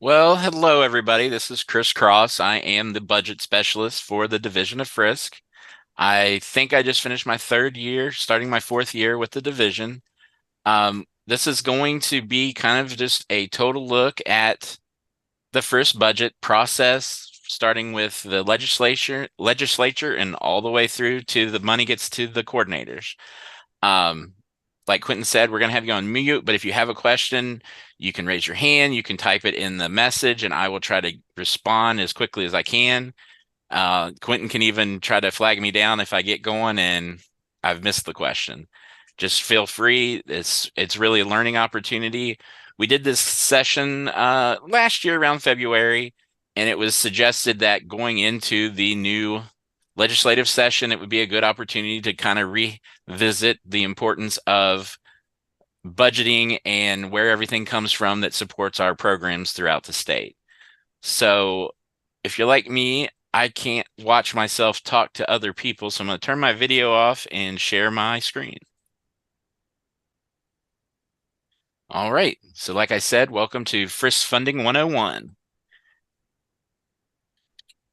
Well, hello everybody. This is Chris Cross. I am the budget specialist for the division of FRYSC. I think I just finished my third year, starting my fourth year with the division. This is going to be kind of just a total look at the FRYSC budget process, starting with the legislature and all the way through to the money gets to the coordinators. Um, like Quentin said, we're going to have you on mute, but if you have a question, you can raise your hand, you can type it in the message, and I will try to respond as quickly as I can. Quentin can even try to flag me down if I get going and I've missed the question. Just feel free. It's really a learning opportunity. We did this session last year around February, and it was suggested that going into the new legislative session, it would be a good opportunity to kind of revisit the importance of budgeting and where everything comes from that supports our programs throughout the state. So if you're like me, I can't watch myself talk to other people, so I'm going to turn my video off and share my screen. All right, so like I said, welcome to FRYSC Funding 101.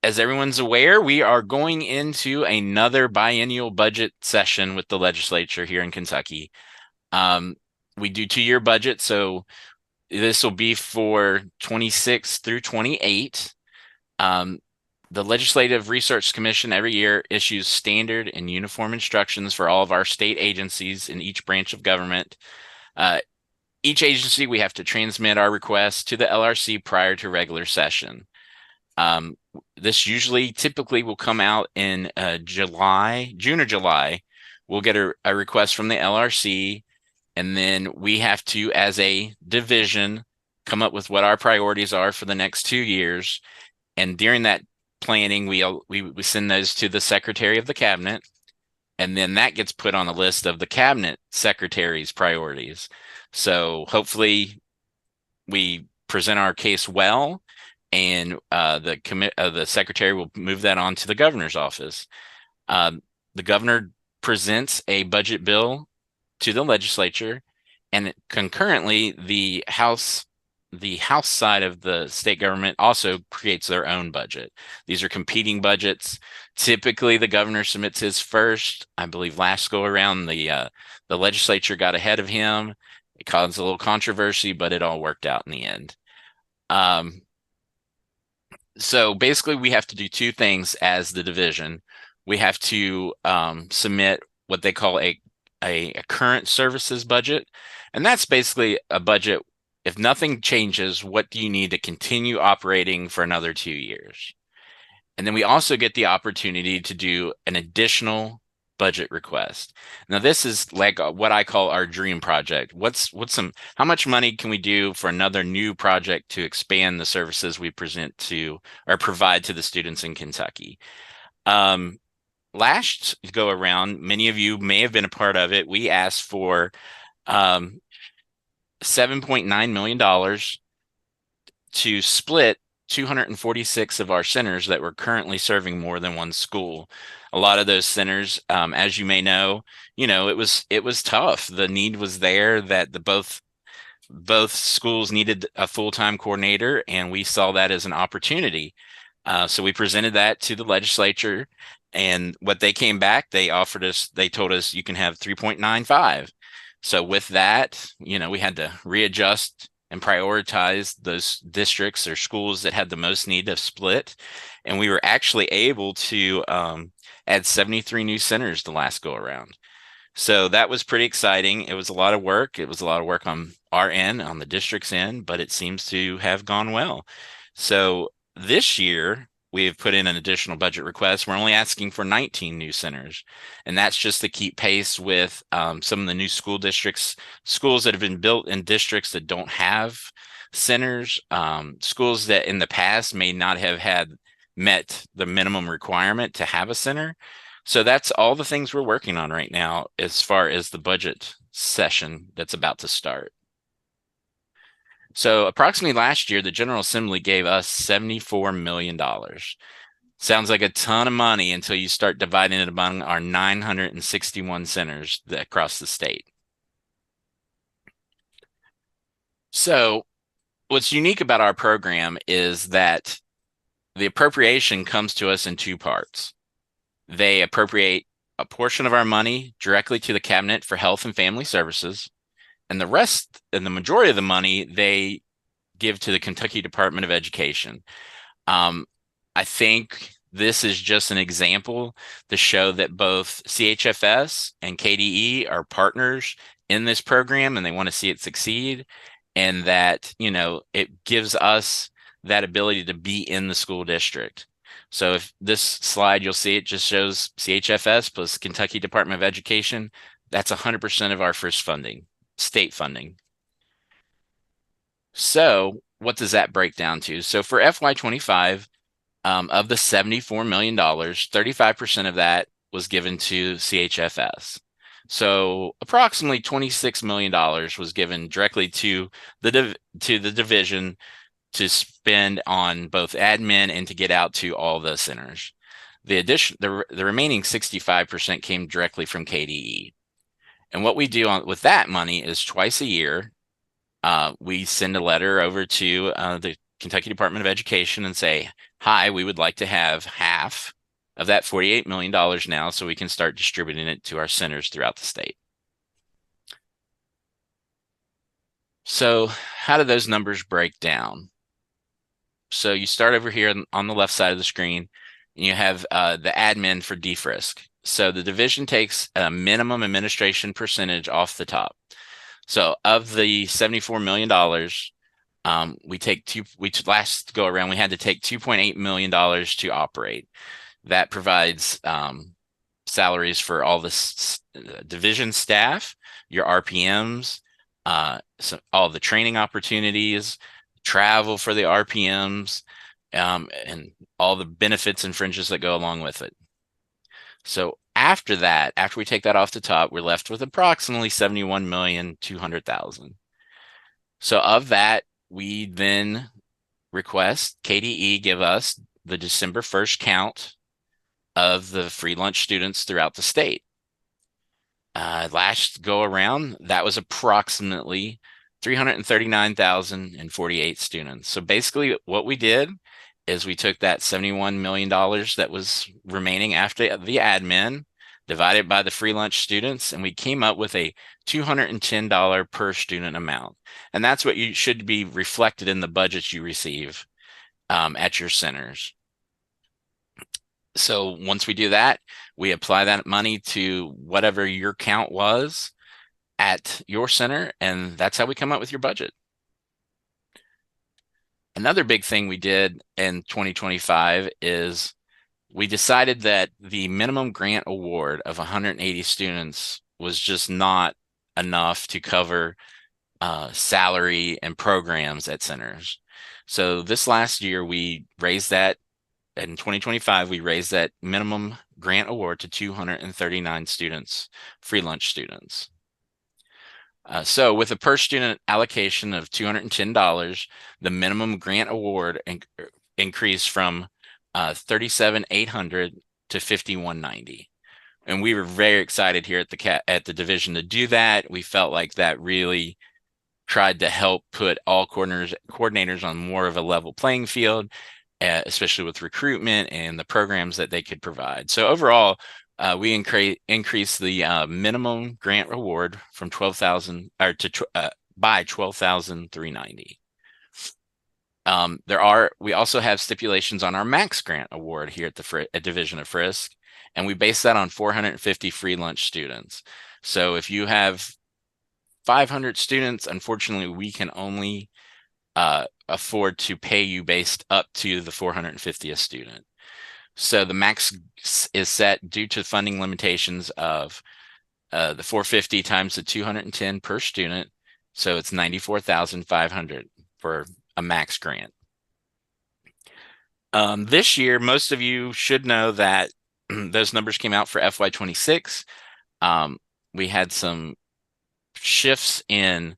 As everyone's aware, we are going into another biennial budget session with the legislature here in Kentucky. We do 2-year budget, so this will be for 26 through 28. The Legislative Research Commission every year issues standard and uniform instructions for all of our state agencies in each branch of government. Each agency, we have to transmit our requests to the LRC prior to regular session. This typically will come out in June or July. We'll get a request from the LRC, and then we have to, as a division, come up with what our priorities are for the next 2 years. And during that planning, we send those to the Secretary of the Cabinet, and then that gets put on the list of the Cabinet Secretary's priorities. So hopefully we present our case well, and the Secretary will move that on to the governor's office. The governor presents a budget bill to the legislature, and concurrently the House side of the state government also creates their own budget. These are competing budgets. Typically, the governor submits his first. I believe last go around, the legislature got ahead of him. It caused a little controversy, but it all worked out in the end. So basically, we have to do two things as the division. We have to submit what they call a current services budget, and that's basically a budget. If nothing changes, what do you need to continue operating for another 2 years? And then we also get the opportunity to do an additional budget request. Now, this is like what I call our dream project. How much money can we do for another new project to expand the services we present to or provide to the students in Kentucky? Last go around, many of you may have been a part of it. We asked for $7.9 million to split 246 of our centers that were currently serving more than one school. A lot of those centers, as you may know, it was tough. The need was there that both schools needed a full-time coordinator, and we saw that as an opportunity. So we presented that to the legislature, and what they came back, they told us you can have 3.95. So with that, we had to readjust and prioritize those districts or schools that had the most need of split. And we were actually able to add 73 new centers the last go around. So that was pretty exciting. It was a lot of work. It was a lot of work on our end, on the district's end, but it seems to have gone well. So this year, we have put in an additional budget request. We're only asking for 19 new centers, and that's just to keep pace with some of the new schools that have been built in districts that don't have centers, schools that in the past may not have met the minimum requirement to have a center. So that's all the things we're working on right now as far as the budget session that's about to start. So approximately last year, the General Assembly gave us $74 million. Sounds like a ton of money until you start dividing it among our 961 centers across the state. So what's unique about our program is that the appropriation comes to us in two parts. They appropriate a portion of our money directly to the cabinet for health and family services, and the rest and the majority of the money they give to the Kentucky Department of Education. I think this is just an example to show that both CHFS and KDE are partners in this program and they want to see it succeed, and that, it gives us that ability to be in the school district. So if this slide, you'll see it just shows CHFS plus Kentucky Department of Education. That's 100% of our FRYSC funding, state funding. So what does that break down to? So for FY25, of the $74 million, 35% of that was given to CHFS. So approximately $26 million was given directly to the division to spend on both admin and to get out to all the centers. The remaining 65% came directly from KDE. And what we do with that money is twice a year, we send a letter over to the Kentucky Department of Education and say, hi, we would like to have half of that $48 million now so we can start distributing it to our centers throughout the state. So how do those numbers break down? So you start over here on the left side of the screen, and you have the admin for DFRYSC. So the division takes a minimum administration percentage off the top. So of the $74 million, last go around, we had to take $2.8 million to operate. That provides salaries for all the division staff, your RPMs, all the training opportunities, travel for the RPMs, and all the benefits and fringes that go along with it. So after we take that off the top, we're left with approximately $71,200,000. So of that, we then request KDE give us the December 1st count of the free lunch students throughout the state. Last go around, that was approximately 339,048 students. So basically what we did is we took that $71 million that was remaining after the admin, divided by the free lunch students, and we came up with a $210 per student amount. And that's what you should be reflected in the budgets you receive at your centers. So once we do that, we apply that money to whatever your count was at your center, and that's how we come up with your budget. Another big thing we did in 2025 is we decided that the minimum grant award of 180 students was just not enough to cover salary and programs at centers. So this last year, we raised that. In 2025, we raised that minimum grant award to 239 students, free lunch students. So with a per student allocation of $210, the minimum grant award increased from $37,800 to $51,990. And we were very excited here at the division to do that. We felt like that really tried to help put all coordinators on more of a level playing field, especially with recruitment and the programs that they could provide. So overall, we increased the minimum grant reward from $12,000 by $12,390. We also have stipulations on our max grant award here at the Division of FRYSC, and we base that on 450 free lunch students. So if you have 500 students, unfortunately, we can only afford to pay you based up to the 450th student. So the max is set due to funding limitations of the 450 times the 210 per student. So it's 94,500 for a max grant. This year, most of you should know that those numbers came out for FY26. We had some shifts in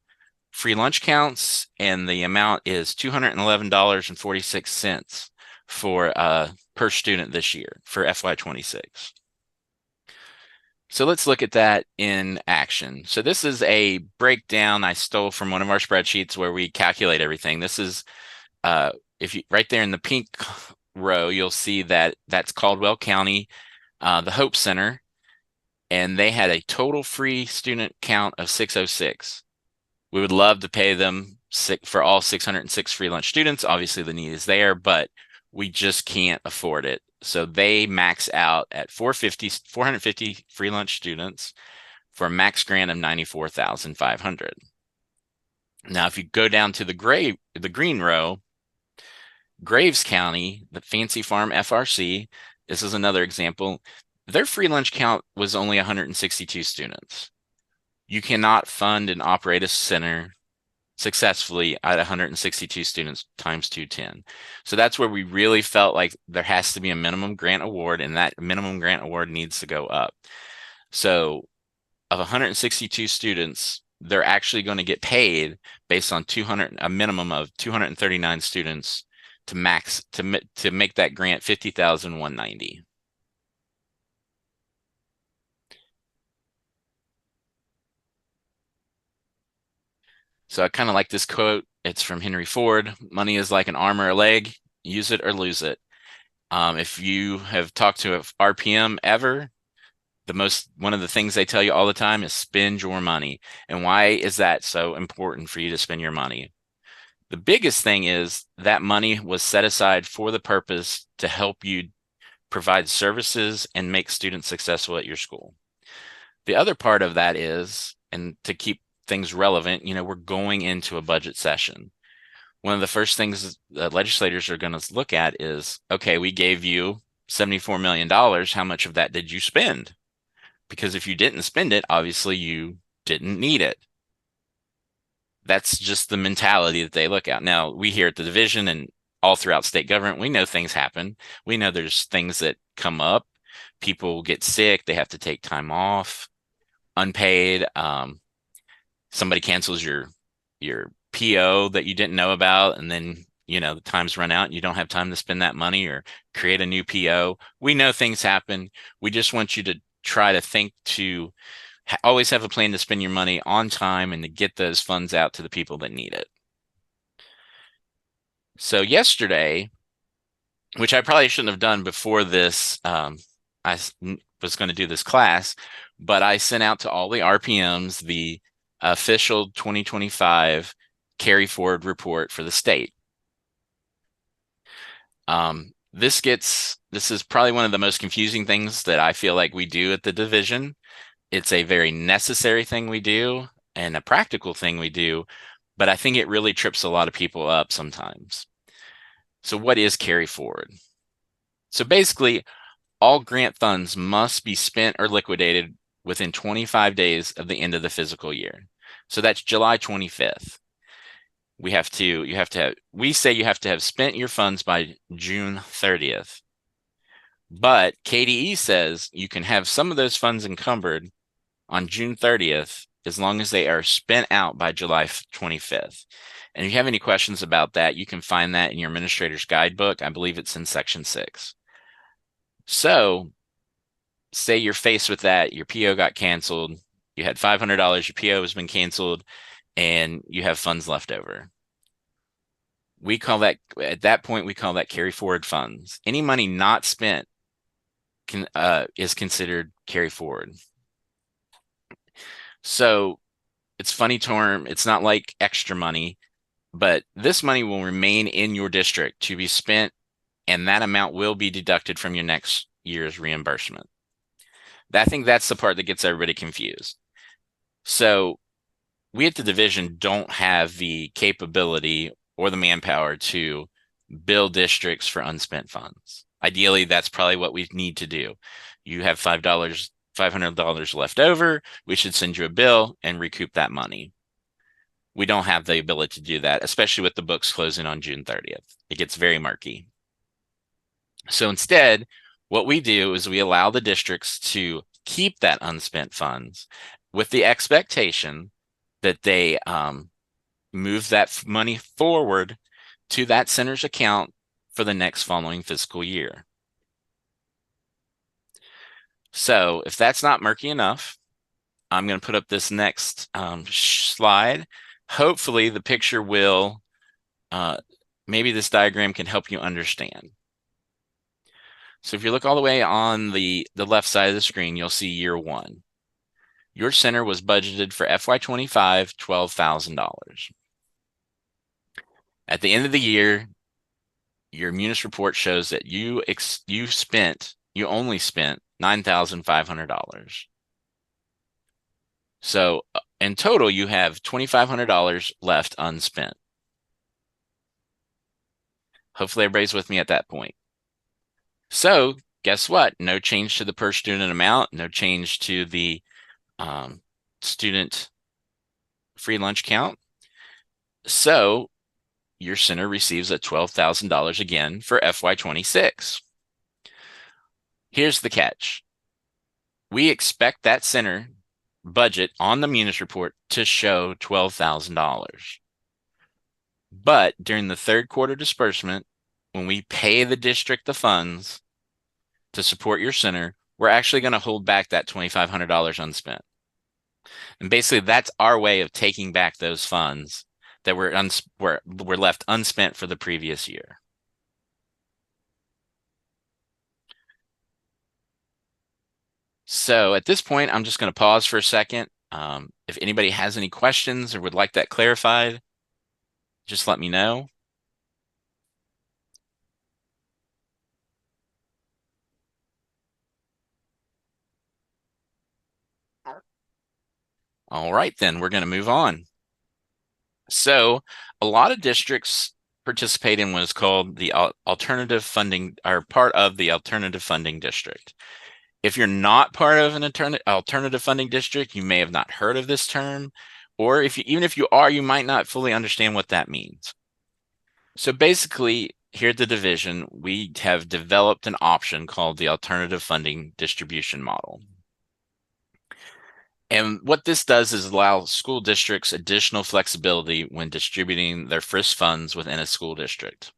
free lunch counts, and the amount is $211.46 for per student this year for FY26. So let's look at that in action. So this is a breakdown I stole from one of our spreadsheets where we calculate everything. This is if you right there in the pink row, you'll see that that's Caldwell County, the Hope Center, and they had a total free student count of 606. We would love to pay them for all 606 free lunch students. Obviously, the need is there, but we just can't afford it. So they max out at 450 free lunch students for a max grant of 94,500. Now, if you go down to the green row, Graves County, the Fancy Farm FRC, this is another example. Their free lunch count was only 162 students. You cannot fund and operate a center successfully at 162 students times 210. So that's where we really felt like there has to be a minimum grant award, and that minimum grant award needs to go up. So of 162 students, they're actually going to get paid based on a minimum of 239 students to make that grant 50,190. So I kind of like this quote. It's from Henry Ford. Money is like an arm or a leg. Use it or lose it. If you have talked to a RPM ever, one of the things they tell you all the time is spend your money. And why is that so important for you to spend your money? The biggest thing is that money was set aside for the purpose to help you provide services and make students successful at your school. The other part of that is, and to keep things relevant, we're going into a budget session. One of the first things that legislators are going to look at is, okay, we gave you $74 million. How much of that did you spend? Because if you didn't spend it, obviously you didn't need it. That's just the mentality that they look at. Now, we here at the division and all throughout state government, we know things happen. We know there's things that come up. People get sick. They have to take time off, unpaid. Somebody cancels your PO that you didn't know about, and then the time's run out and you don't have time to spend that money or create a new PO. We know things happen. We just want you to try to think to always have a plan to spend your money on time and to get those funds out to the people that need it. So yesterday, which I probably shouldn't have done before this, I was going to do this class, but I sent out to all the RPMs the official 2025 carry forward report for the state. This is probably one of the most confusing things that I feel like we do at the division. It's a very necessary thing we do and a practical thing we do, but I think it really trips a lot of people up sometimes. So what is carry forward? So basically, all grant funds must be spent or liquidated within 25 days of the end of the fiscal year. So that's July 25th. We say you have to have spent your funds by June 30th. But KDE says you can have some of those funds encumbered on June 30th as long as they are spent out by July 25th. And if you have any questions about that, you can find that in your administrator's guidebook. I believe it's in section 6. So say you're faced with that, your PO got canceled, you had $500, your PO has been canceled, and you have funds left over. At that point, we call that carry forward funds. Any money not spent is considered carry forward. So it's funny term. It's not like extra money, but this money will remain in your district to be spent, and that amount will be deducted from your next year's reimbursement. I think that's the part that gets everybody confused. So we at the division don't have the capability or the manpower to bill districts for unspent funds. Ideally, that's probably what we need to do. You have $500 left over. We should send you a bill and recoup that money. We don't have the ability to do that, especially with the books closing on June 30th. It gets very murky. So instead, what we do is we allow the districts to keep that unspent funds with the expectation that they move that money forward to that center's account for the next following fiscal year. So if that's not murky enough, I'm going to put up this next slide. Hopefully the picture will, maybe this diagram can help you understand. So if you look all the way on the left side of the screen, you'll see year one. Your center was budgeted for FY25, $12,000. At the end of the year, your munis report shows that you only spent $9,500. So in total, you have $2,500 left unspent. Hopefully everybody's with me at that point. So guess what? No change to the per student amount, no change to the student free lunch count. So your center receives a $12,000 again for FY26. Here's the catch. We expect that center budget on the munis report to show $12,000. But during the third quarter disbursement, when we pay the district the funds to support your center, we're actually going to hold back that $2,500 unspent. And basically, that's our way of taking back those funds that were left unspent for the previous year. So at this point, I'm just going to pause for a second. If anybody has any questions or would like that clarified, just let me know. All right, then we're going to move on. So a lot of districts participate in what is called the alternative funding, or part of the alternative funding district. If you're not part of an alternative funding district, you may have not heard of this term, or even if you are, you might not fully understand what that means. So basically, here at the division, we have developed an option called the alternative funding distribution model. And what this does is allow school districts additional flexibility when distributing their FRYSC funds within a school district.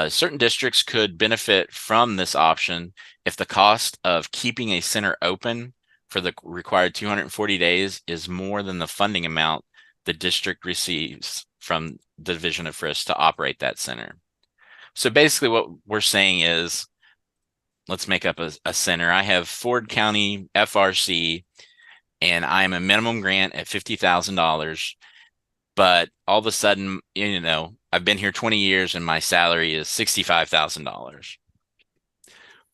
Certain districts could benefit from this option if the cost of keeping a center open for the required 240 days is more than the funding amount the district receives from the Division of FRYSC to operate that center. So basically what we're saying is, let's make up a center. I have Ford County FRC, and I'm a minimum grant at $50,000. But all of a sudden, I've been here 20 years and my salary is $65,000.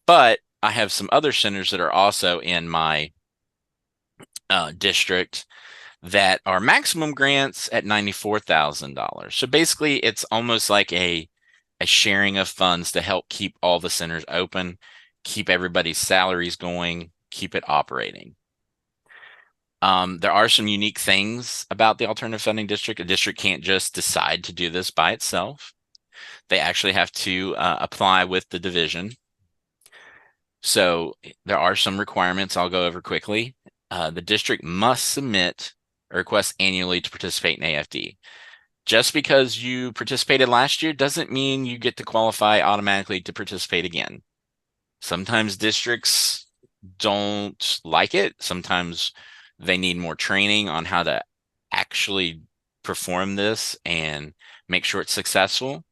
But I have some other centers that are also in my district that are maximum grants at $94,000. So basically, it's almost like a sharing of funds to help keep all the centers open, keep everybody's salaries going, keep it operating. There are some unique things about the alternative funding district. A district can't just decide to do this by itself. They actually have to apply with the division. So there are some requirements I'll go over quickly. The district must submit a request annually to participate in AFD. Just because you participated last year doesn't mean you get to qualify automatically to participate again. Sometimes districts don't like it. Sometimes they need more training on how to actually perform this and make sure it's successful.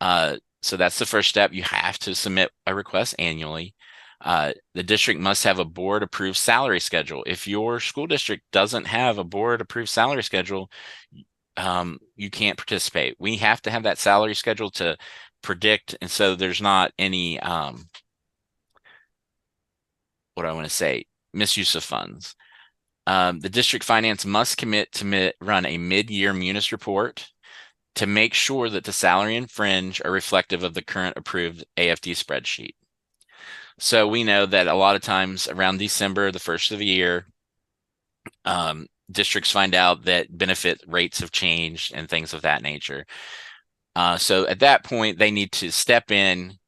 So that's the first step. You have to submit a request annually. The district must have a board approved salary schedule. If your school district doesn't have a board approved salary schedule, you can't participate. We have to have that salary schedule to predict, and so there's not any misuse of funds. The district finance must commit to run a mid-year munis report to make sure that the salary and fringe are reflective of the current approved AFD spreadsheet. So we know that a lot of times around December, the first of the year, districts find out that benefit rates have changed and things of that nature. So at that point, they need to step in,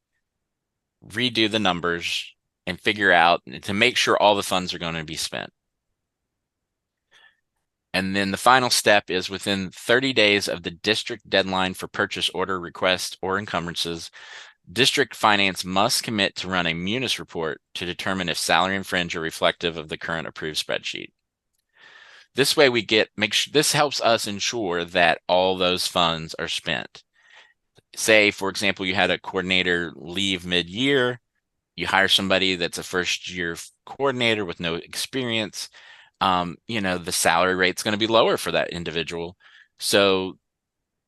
redo the numbers, and figure out to make sure all the funds are going to be spent. And then the final step is within 30 days of the district deadline for purchase order requests or encumbrances, District finance must commit to run a munis report to determine if salary and fringe are reflective of the current approved spreadsheet. This way this helps us ensure that all those funds are spent. Say, for example, you had a coordinator leave mid-year, you hire somebody that's a first-year coordinator with no experience, the salary rate's going to be lower for that individual. So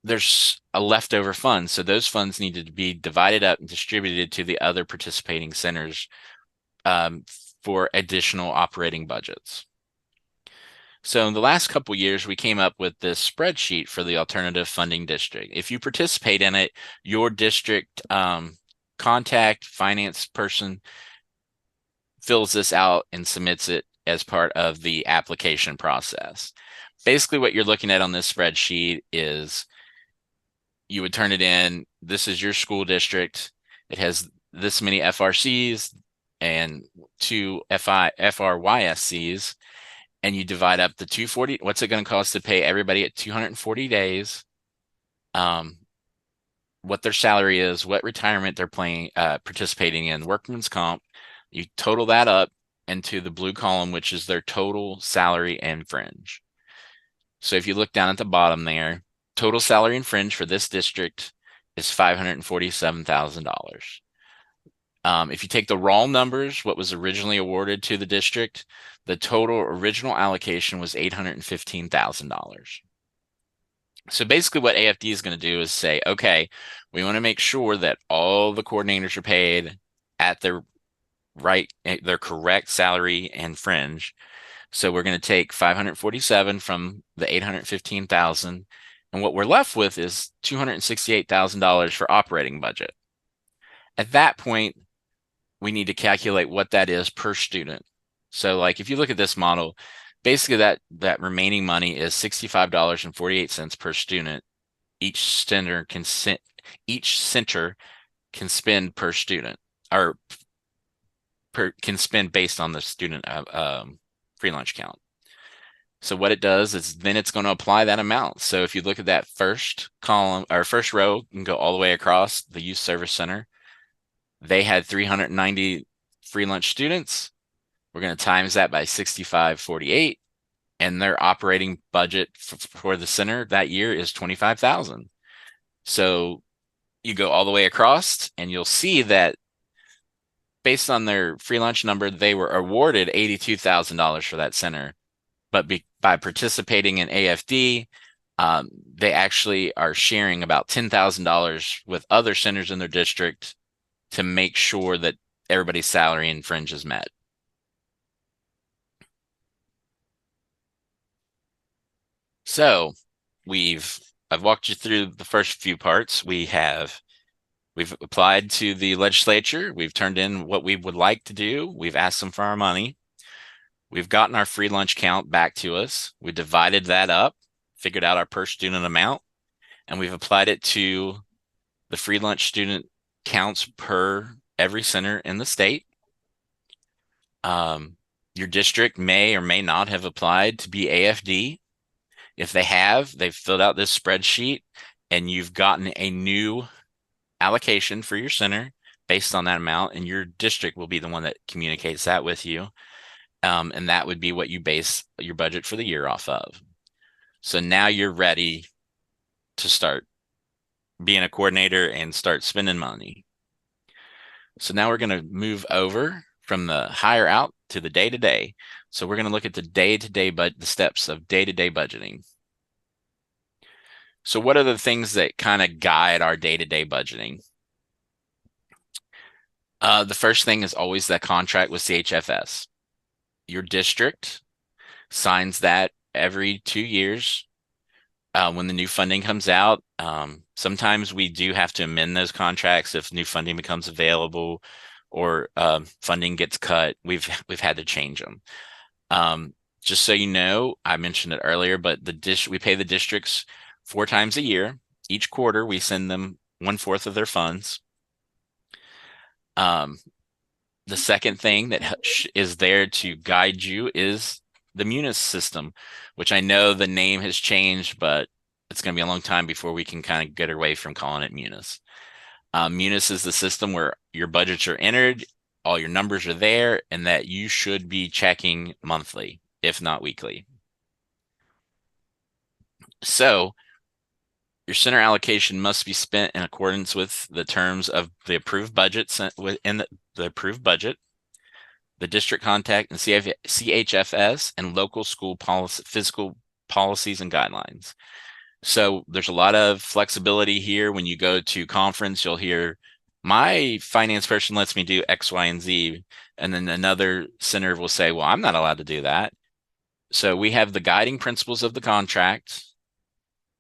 there's a leftover fund. So those funds needed to be divided up and distributed to the other participating centers for additional operating budgets. So in the last couple years, we came up with this spreadsheet for the alternative funding district. If you participate in it, your district contact finance person fills this out and submits it as part of the application process. Basically, what you're looking at on this spreadsheet is you would turn it in. This is your school district. It has this many FRCs and 2 FRYSCs, and you divide up the 240. What's it going to cost to pay everybody at 240 days? What their salary is, what retirement they're participating in, workman's comp. You total that up into the blue column, which is their total salary and fringe. So if you look down at the bottom there, total salary and fringe for this district is $547,000. If you take the raw numbers, what was originally awarded to the district, the total original allocation was $815,000. So basically what AFD is going to do is say, okay, we want to make sure that all the coordinators are paid at their correct salary and fringe. So we're going to take 547 from the 815,000, and what we're left with is $268,000 for operating budget. At that point, we need to calculate what that is per student. So like if you look at this model, basically that remaining money is $65.48 per student. Each center can spend per student, or can spend based on the student free lunch count. So what it does is then it's going to apply that amount. So if you look at that first column or first row and go all the way across the youth service center, they had 390 free lunch students. We're going to times that by 65.48, and their operating budget for the center that year is $25,000. So you go all the way across and you'll see that based on their free lunch number, they were awarded $82,000 for that center. But by participating in AFD, they actually are sharing about $10,000 with other centers in their district to make sure that everybody's salary and fringe is met. So I've walked you through the first few parts. We've applied to the legislature. We've turned in what we would like to do. We've asked them for our money. We've gotten our free lunch count back to us. We divided that up, figured out our per student amount, and we've applied it to the free lunch student counts per every center in the state. Your district may or may not have applied to be AFD. If they have, they've filled out this spreadsheet and you've gotten a new allocation for your center based on that amount, and your district will be the one that communicates that with you. And that would be what you base your budget for the year off of. So now you're ready to start being a coordinator and start spending money. So now we're going to move over from the hire out to the day-to-day. So we're going to look at the day-to-day, the steps of day-to-day budgeting. So what are the things that kind of guide our day-to-day budgeting? The first thing is always that contract with CHFS. Your district signs that every 2 years when the new funding comes out. Sometimes we do have to amend those contracts if new funding becomes available or funding gets cut. We've had to change them. Just so you know, I mentioned it earlier, but we pay the districts 4 times a year. Each quarter, we send them 1/4 of their funds. The second thing that is there to guide you is the munis system, which I know the name has changed, but it's going to be a long time before we can kind of get away from calling it munis. Munis is the system where your budgets are entered, all your numbers are there, and that you should be checking monthly, if not weekly. So your center allocation must be spent in accordance with the terms of the approved budget within the approved budget, the district contact and CHFS, and local school policy, fiscal policies and guidelines. So there's a lot of flexibility here. When you go to conference, you'll hear my finance person lets me do X, Y, and Z. And then another center will say, well, I'm not allowed to do that. So we have the guiding principles of the contract,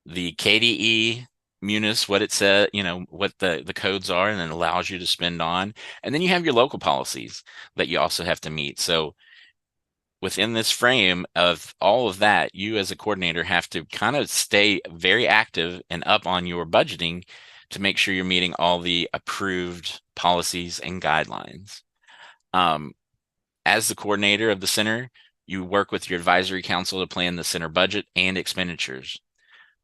the KDE Munis, what it said, what the codes are, and then allows you to spend on. And then you have your local policies that you also have to meet. So within this frame of all of that, you as a coordinator have to kind of stay very active and up on your budgeting to make sure you're meeting all the approved policies and guidelines. As the coordinator of the center, you work with your advisory council to plan the center budget and expenditures.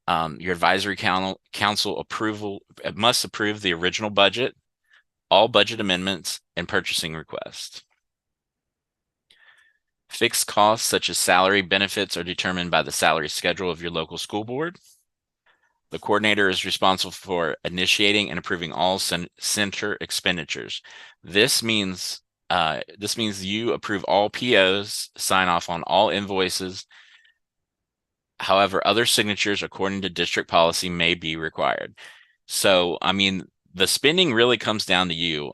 Your advisory council approval must approve the original budget, all budget amendments, and purchasing requests. Fixed costs such as salary benefits are determined by the salary schedule of your local school board. The coordinator is responsible for initiating and approving all center expenditures. This means you approve all POs, sign off on all invoices. However, other signatures according to district policy may be required. So, I mean, the spending really comes down to you.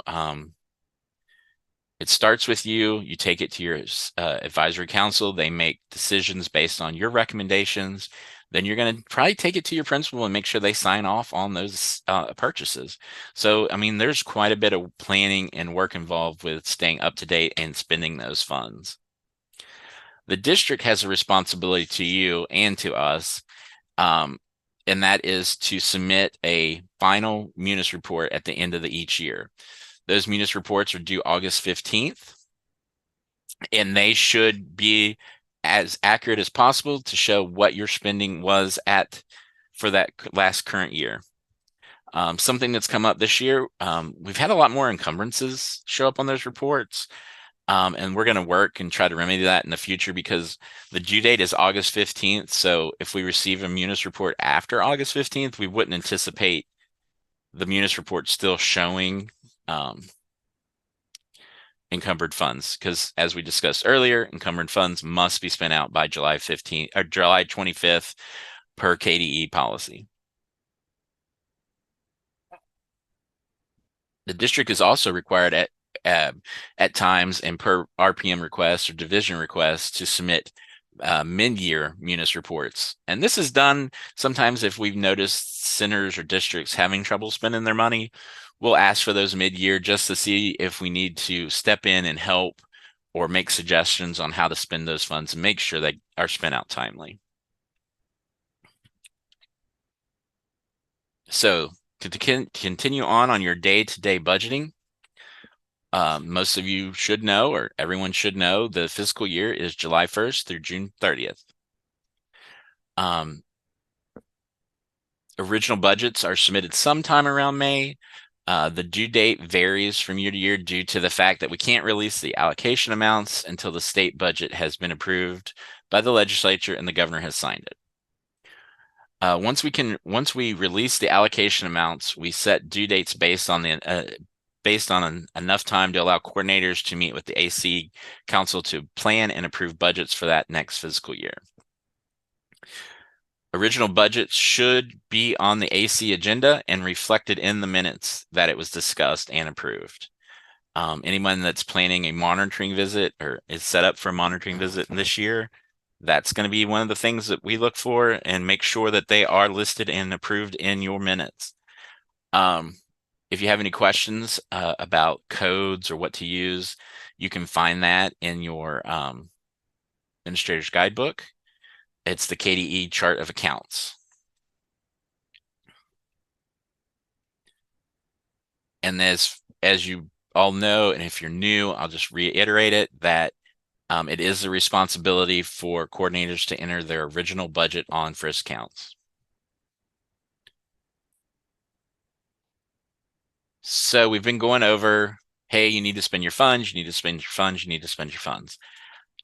It starts with you. You take it to your advisory council. They make decisions based on your recommendations. Then you're going to probably take it to your principal and make sure they sign off on those purchases. So, I mean, there's quite a bit of planning and work involved with staying up to date and spending those funds. The district has a responsibility to you and to us, and that is to submit a final munis report at the end of each year. Those munis reports are due August 15th, and they should be as accurate as possible to show what your spending was for that last current year. Something that's come up this year, we've had a lot more encumbrances show up on those reports. And we're going to work and try to remedy that in the future because the due date is August 15th. So if we receive a munis report after August 15th, we wouldn't anticipate the munis report still showing encumbered funds because, as we discussed earlier, encumbered funds must be spent out by July 15th or July 25th per KDE policy. The district is also required at times and per RPM requests or division requests to submit mid-year munis reports. And this is done sometimes if we've noticed centers or districts having trouble spending their money. We'll ask for those mid-year just to see if we need to step in and help or make suggestions on how to spend those funds and make sure they are spent out timely. So to continue on your day-to-day budgeting, most of you should know, or everyone should know, the fiscal year is July 1st through June 30th. Original budgets are submitted sometime around May. The due date varies from year to year due to the fact that we can't release the allocation amounts until the state budget has been approved by the legislature and the governor has signed it. Once we release the allocation amounts, we set due dates based on enough time to allow coordinators to meet with the AC Council to plan and approve budgets for that next fiscal year. Original budgets should be on the AC agenda and reflected in the minutes that it was discussed and approved. Anyone that's planning a monitoring visit or is set up for a monitoring visit this year, that's going to be one of the things that we look for and make sure that they are listed and approved in your minutes. If you have any questions about codes or what to use, you can find that in your administrator's guidebook. It's the KDE chart of accounts. And as you all know, and if you're new, I'll just reiterate it, that it is the responsibility for coordinators to enter their original budget on FRYSC counts. So we've been going over, hey, you need to spend your funds, you need to spend your funds, you need to spend your funds.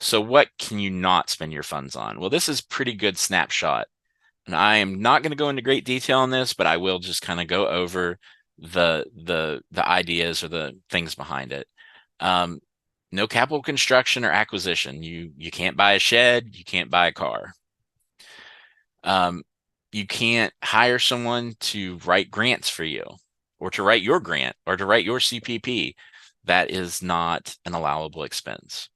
So what can you not spend your funds on? Well, this is pretty good snapshot. And I am not going to go into great detail on this, but I will just kind of go over the ideas or the things behind it. Um, no capital construction or acquisition. You can't buy a shed, you can't buy a car. You can't hire someone to write grants for you, or to write your grant, or to write your CPP. That is not an allowable expense.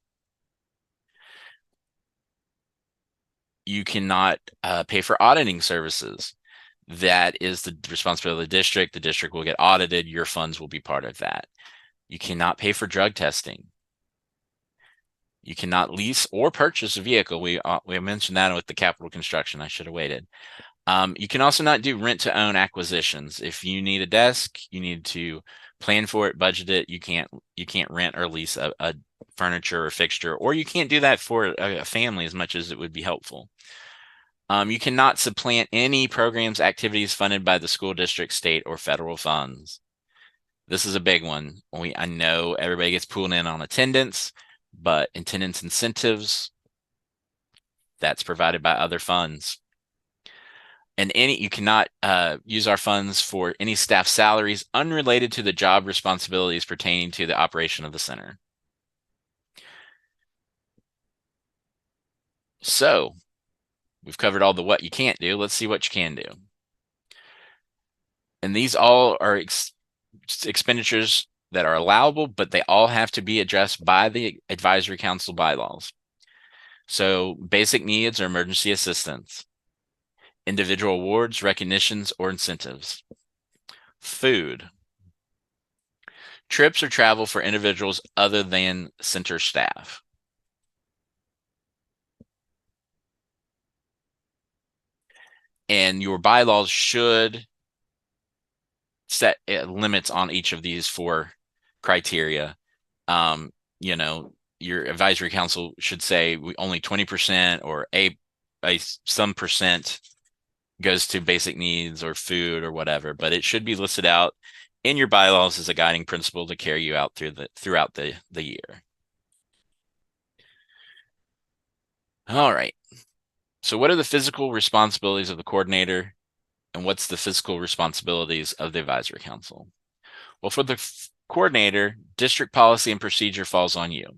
You cannot pay for auditing services. That is the responsibility of the district. The district will get audited. Your funds will be part of that. You cannot pay for drug testing. You cannot lease or purchase a vehicle. We mentioned that with the capital construction. I should have waited. You can also not do rent to own acquisitions. If you need a desk, you need to plan for it, budget it. You can't rent or lease a furniture or fixture, or you can't do that for a family as much as it would be helpful. You cannot supplant any programs, activities funded by the school district, state, or federal funds. This is a big one. I know everybody gets pulled in on attendance, but attendance incentives, that's provided by other funds. And you cannot use our funds for any staff salaries unrelated to the job responsibilities pertaining to the operation of the center. So we've covered all the what you can't do. Let's see what you can do. And these all are expenditures that are allowable, but they all have to be addressed by the advisory council bylaws. So basic needs or emergency assistance, individual awards, recognitions, or incentives, food, trips or travel for individuals other than center staff, and your bylaws should set limits on each of these four criteria. You know, your advisory council should say we only 20% or a some percent goes to basic needs or food or whatever, but it should be listed out in your bylaws as a guiding principle to carry you out throughout the year. All right. So what are the physical responsibilities of the coordinator, and what's the physical responsibilities of the advisory council? Well, for the coordinator, district policy and procedure falls on you.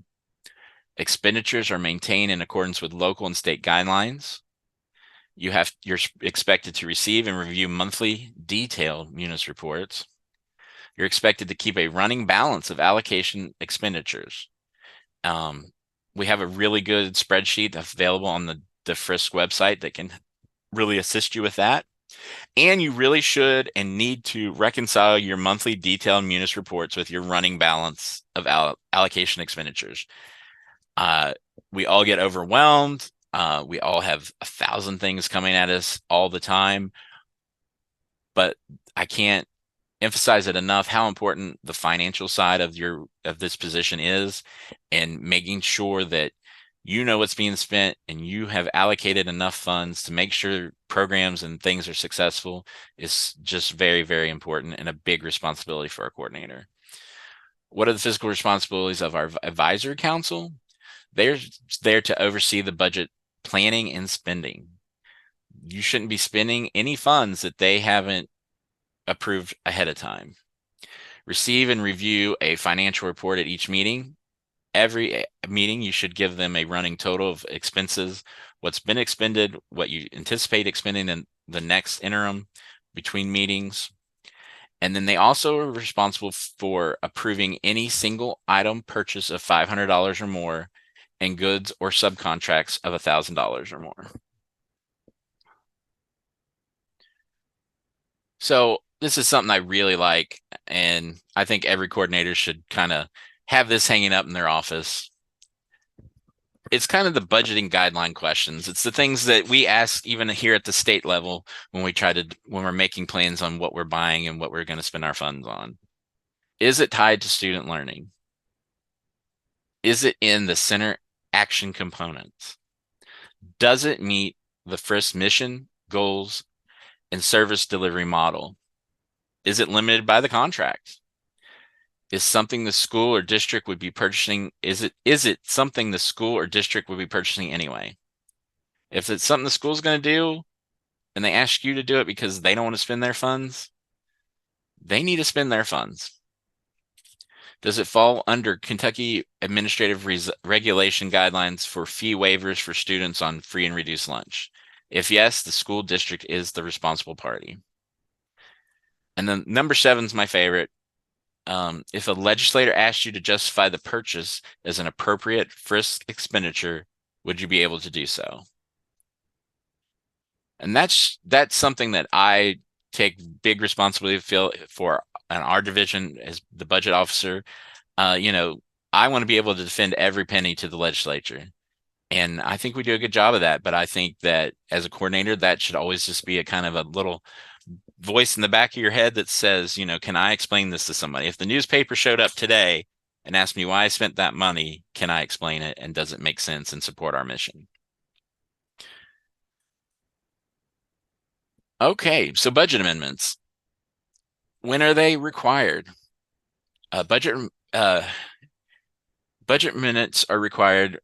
Expenditures are maintained in accordance with local and state guidelines. You're expected to receive and review monthly detailed munis reports. You're expected to keep a running balance of allocation expenditures. We have a really good spreadsheet available on the FRYSC website that can really assist you with that. And you really should and need to reconcile your monthly detailed munis reports with your running balance of allocation expenditures. We all get overwhelmed. We all have 1,000 things coming at us all the time, but I can't emphasize it enough how important the financial side of this position is, and making sure that you know what's being spent and you have allocated enough funds to make sure programs and things are successful is just very, very important and a big responsibility for our coordinator. What are the physical responsibilities of our advisory council? They're there to oversee the budget planning and spending. You shouldn't be spending any funds that they haven't approved ahead of time. Receive and review a financial report at each meeting. Every meeting, you should give them a running total of expenses, what's been expended, what you anticipate expending in the next interim between meetings. And then they also are responsible for approving any single item purchase of $500 or more and goods or subcontracts of $1,000 or more. So this is something I really like, and I think every coordinator should kind of have this hanging up in their office. It's kind of the budgeting guideline questions. It's the things that we ask even here at the state level when we're making plans on what we're buying and what we're going to spend our funds on. Is it tied to student learning? Is it in the center action components? Does it meet the FRYSC mission, goals, and service delivery model? Is it limited by the contract? is something the school or district would be purchasing. Is it something the school or district would be purchasing anyway? If it's something the school's going to do and they ask you to do it because they don't want to spend their funds, they need to spend their funds. Does it fall under Kentucky Administrative Regulation guidelines for fee waivers for students on free and reduced lunch? If yes, the school district is the responsible party. And then number 7 is my favorite. If a legislator asked you to justify the purchase as an appropriate FRYSC expenditure, would you be able to do so? And that's something that I take big responsibility for in our division as the budget officer. I want to be able to defend every penny to the legislature. And I think we do a good job of that. But I think that as a coordinator, that should always just be a kind of a little voice in the back of your head that says, can I explain this to somebody? If the newspaper showed up today and asked me why I spent that money, can I explain it? And does it make sense and support our mission? Okay, so budget amendments. When are they required? Budget minutes are required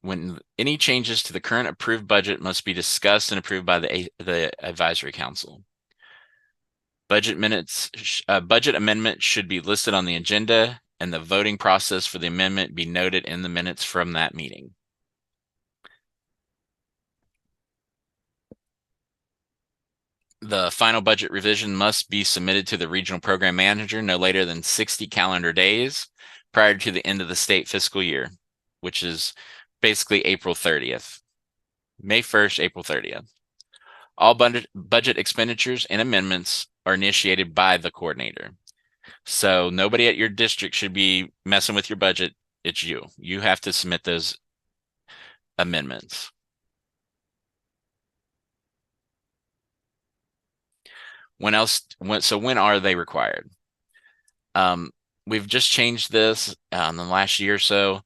when any changes to the current approved budget must be discussed and approved by the advisory council. Budget amendment should be listed on the agenda, and the voting process for the amendment be noted in the minutes from that meeting. The final budget revision must be submitted to the regional program manager no later than 60 calendar days prior to the end of the state fiscal year, which is basically April 30th. May 1st, April 30th. All budget expenditures and amendments are initiated by the coordinator. So nobody at your district should be messing with your budget. It's you. You have to submit those amendments. When are they required? We've just changed this in the last year or so.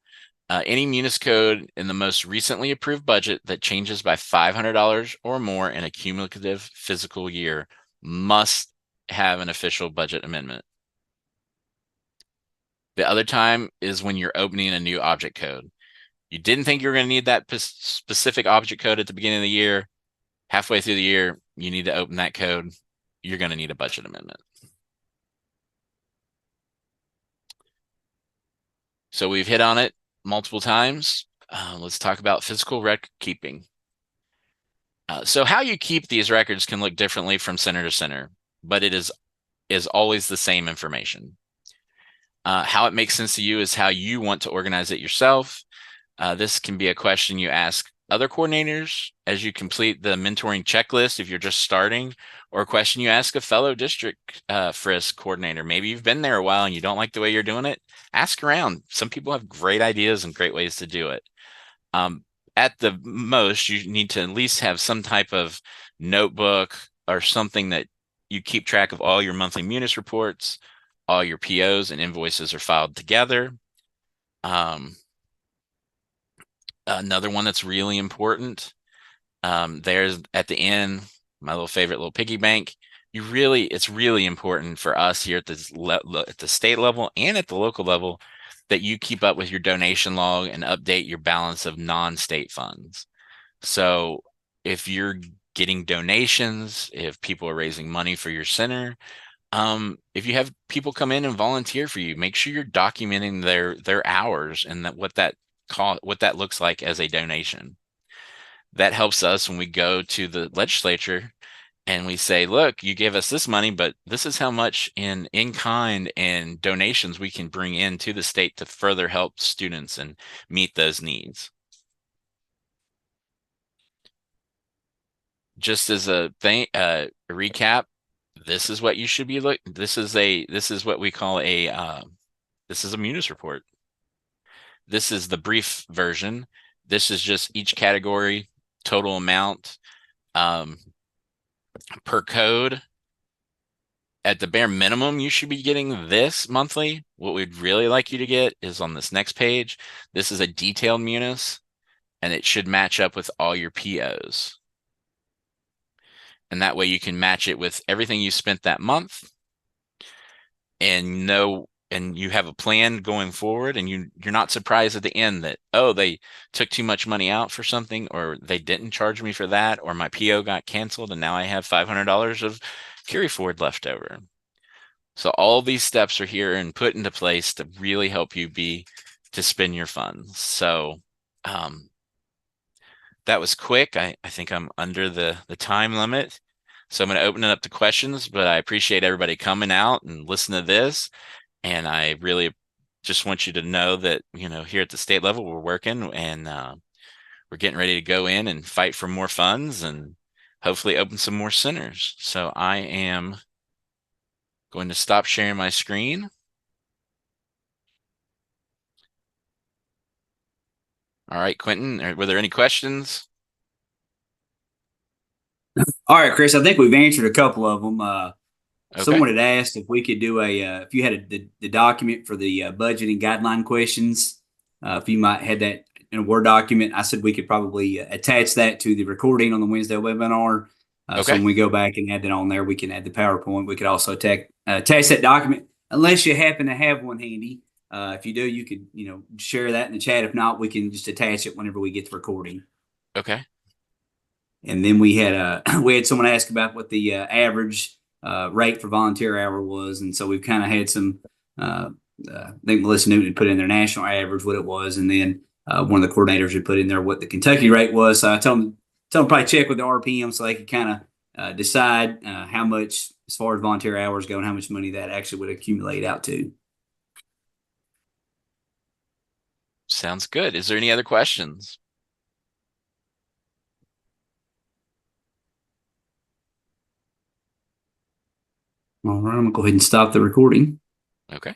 Any munis code in the most recently approved budget that changes by $500 or more in a cumulative fiscal year must have an official budget amendment. The other time is when you're opening a new object code. You didn't think you were going to need that specific object code at the beginning of the year. Halfway through the year, you need to open that code. You're going to need a budget amendment. So we've hit on it multiple times. Let's talk about physical record keeping. So how you keep these records can look differently from center to center, but it is always the same information. How it makes sense to you is how you want to organize it yourself. This can be a question you ask other coordinators as you complete the mentoring checklist if you're just starting, or a question you ask a fellow district FRYSC coordinator. Maybe you've been there a while and you don't like the way you're doing it. Ask around. Some people have great ideas and great ways to do it. At the most, you need to at least have some type of notebook or something that you keep track of all your monthly munis reports, all your POs and invoices are filed together. Another one that's really important, there's at the end, my little favorite little piggy bank. It's really important for us here at the state level and at the local level that you keep up with your donation log and update your balance of non-state funds. So if you're getting donations, if people are raising money for your center, if you have people come in and volunteer for you, make sure you're documenting their hours and what that looks like as a donation. That helps us when we go to the legislature and we say, look, you gave us this money, but this is how much in kind and donations we can bring in to the state to further help students and meet those needs. Just as a recap, this is what you should be this is what we call this is a munis report. This is the brief version. This is just each category, total amount, per code. At the bare minimum, you should be getting this monthly. What we'd really like you to get is on this next page. This is a detailed munis, and it should match up with all your POs. And that way you can match it with everything you spent that month and know and you have a plan going forward, and you're not surprised at the end that, oh, they took too much money out for something, or they didn't charge me for that, or my PO got canceled and now I have $500 of carry forward left over. So all these steps are here and put into place to really help you to spend your funds. So that was quick. I think I'm under the time limit. So I'm going to open it up to questions, but I appreciate everybody coming out and listening to this. And I really just want you to know that, here at the state level, we're working, and we're getting ready to go in and fight for more funds and hopefully open some more centers. So I am going to stop sharing my screen. All right, Quentin, were there any questions? All right, Chris, I think we've answered a couple of them. Okay. Someone had asked if we could do if you had the document for the budgeting guideline questions, if you might had that in a Word document. I said we could probably attach that to the recording on the Wednesday webinar. So Okay. when we go back and add that on there, we can add the PowerPoint. We could also attach that document, unless you happen to have one handy. If you do, you could share that in the chat. If not, we can just attach it whenever we get the recording. Okay. And then we had we had someone ask about what the average rate for volunteer hour was, and so we've kind of had some. I think Melissa Newton had put in their national average what it was, and then one of the coordinators had put in there what the Kentucky rate was. So I told them probably check with the RPM so they could kind of decide how much, as far as volunteer hours go, and how much money that actually would accumulate out to. Sounds good. Is there any other questions? All right, I'm gonna go ahead and stop the recording. Okay.